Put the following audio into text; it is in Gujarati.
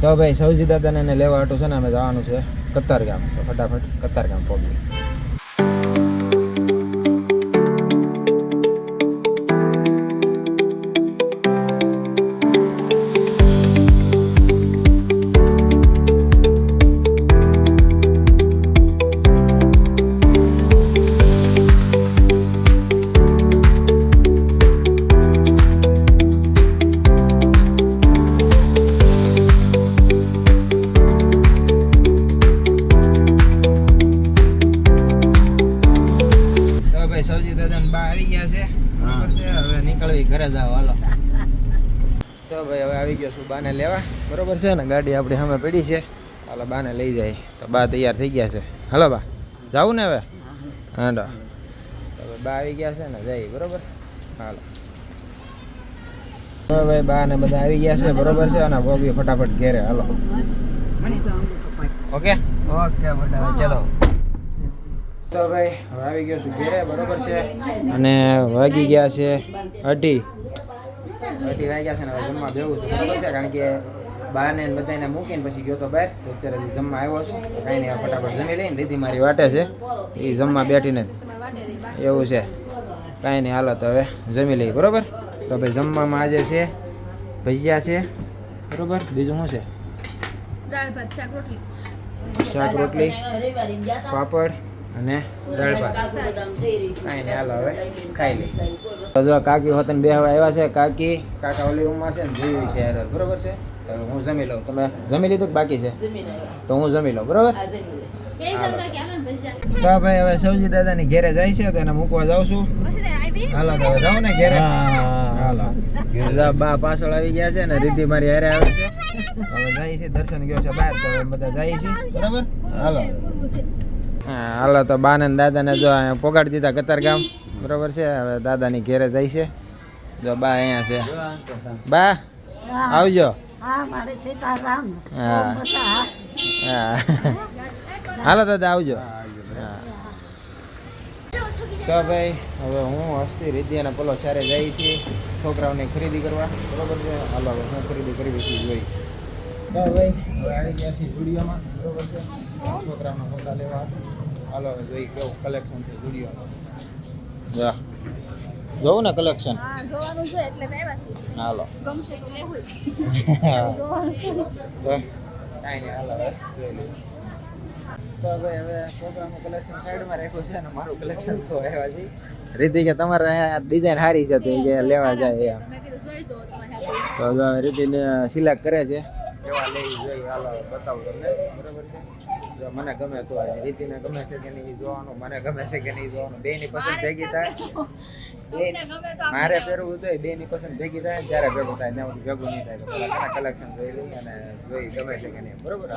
તો ભાઈ સૌજી દાદાને એને લેવા હાટું છે ને અમે જવાનું છે કતારગામ. તો ફટાફટ કતારગામ પહોંચી. સૌજી દાદા ને બા આવી ગયા છે. બરાબર છે. હવે નીકળવી ઘરે જાવ હાલો. તો ભાઈ હવે આવી ગયો છું બાને લેવા. બરોબર છે ને ગાડી આપણી સામે પડી છે. હાલો બાને લઈ જાય. તો બા તૈયાર થઈ ગયા છે. હાલો બા જાવું ને હવે? હા તો હવે બા આવી ગયા છે ને જઈ. બરોબર હાલો. તો ભાઈ બા ને બધા આવી ગયા છે. બરોબર છે અને ભોગવી ફટાફટ ઘેરે હાલો. ઓકે ઓકે બધા ચલો. તો ભાઈ હવે આવી ગયો છું ઘેરે. બરોબર છે અને વાગી ગયા છે 2:30 વાગ્યા છે ને હવે જમવા બેવું છું. બરોબર છે કારણ કે બાને બધાને મૂકીને પછી ગયો તો બહાર. તો અત્યારે જમવા આવ્યો છું. કાંઈ નહીં ફટાફટ જમી લઈને દીદી મારી વાટે છે એ જમવા બેઠીને એવું છે. કાંઈ નહીં હાલો તો હવે જમી લઈએ. બરોબર તો ભાઈ જમવામાં આજે છે ભજીયા છે. બરોબર બીજું શું છે? દાળ ભાત શાક રોટલી પાપડ અને દાળ ભાત. કાંઈ નહીં હાલો હવે ખાઈ લઈ. તો જો કાકી હોતને બેહવા આવ્યા છે. કાકા ઓલી રૂમમાં છે ને જોયું છે યાર. બરોબર છે તો હું જમી લઉં. તમે જમી લીધું કે બાકી છે? તો હું જમી લઉં. બરોબર તો ભાઈ હવે સૌજી દાદાની ઘેરે જાય છે તો એને મૂકવા જાઉં છું. હાલો તો હવે જાઉં ને ઘેરે. હાલો બા પાછળ આવી ગયા છે ને રીતિ મારી હારે આવે છે. હવે જાય છે દર્શન ગયો છે બહાર તો બધા જાય છે. બરાબર હાલો. હા હાલો તો બા ને દાદાને જો અહીંયા પોગાડી દીધા કતારગામ. બરોબર છે હવે દાદાની ઘેરે જાય છે. જો બા અહીંયા છે. બા આવજો. હા હાલો દાદા આવજો. તો ભાઈ હવે હું હસ્તી રીતિ અને પેલો સારે જાય છે છોકરાઓની ખરીદી કરવા. બરોબર છે હાલો હવે હું ખરીદી કરવી છે જોઈ. તો ભાઈ હવે આવી ગયા છીએ સ્ટુડિયોમાં. બરોબર છે છોકરાઓના ફોટા લેવા. હાલો જોઈ કેવું કલેક્શન છે સ્ટુડિયોમાં. જા જોવું ને કલેક્શન. હા જોવાનું છે એટલે આવ્યા છે. હાલો ગમશે તો લેવું. તો કાંઈ નહીં હાલો હવે જોઈ લઈએ. તો ભાઈ હવે છોકરાનું કલેક્શન સાઈડમાં રાખ્યું છે અને મારું કલેક્શન તો આવ્યા છે. રીતિ કે તમારે અહીંયા ડિઝાઇન સારી છે તો કે લેવા જાય એમ. તમે કીધું જોઈ જો તમારે તો હવે રીતિને સિલેક્ટ કરે છે. એવા લઈ જોઈ હાલો બતાવું તમને. બરોબર છે જો મને ગમે તો રીતિને ગમે છે કે નહીં જોવાનું, મને ગમે છે કે નહીં જોવાનું. બેની પસંદ ભેગી થાય. મારે પહેરવું તો બેની પસંદ ભેગી થાય ત્યારે ભેગું થાય. ને ભેગું નહીં થાય તો પેલા કલેક્શન જોઈ લઈ અને જોઈ ગમે છે કે નહીં. બરોબર.